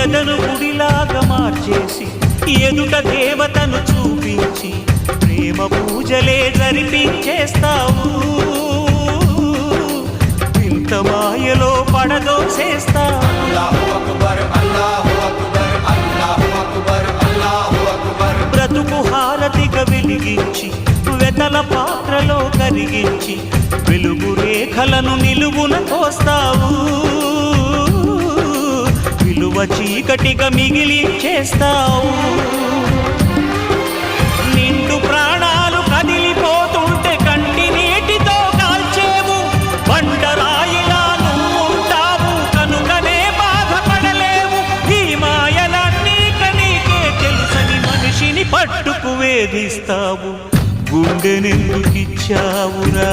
ఎదను గుడిలాగా మార్చేసి ఎదుట దేవతను చూపించి ప్రేమ పూజలే జరిపించేస్తావు. ఇంత మాయలో పడదోసేస్తావు. బ్రతుకు హారతిగా వెలిగించి వెతల పాత్రలో కరిగించి వెలుగు రేఖలను నిలువున కోస్తావు. విలువ చీకటిగా మిగిలించేస్తావు. నిండు ప్రాణాలు కదిలిపోతుంటే కంటి నీటితో కాల్చేవు. బండరాయిలా నువ్వుంటావు కనుకనే బాధపడలేవు. ఈ మాయలన్నీ నీకే తెలుసని మనిషిని పట్టుకు వేధిస్తావు. గుండెనెందుకిచ్చావురా?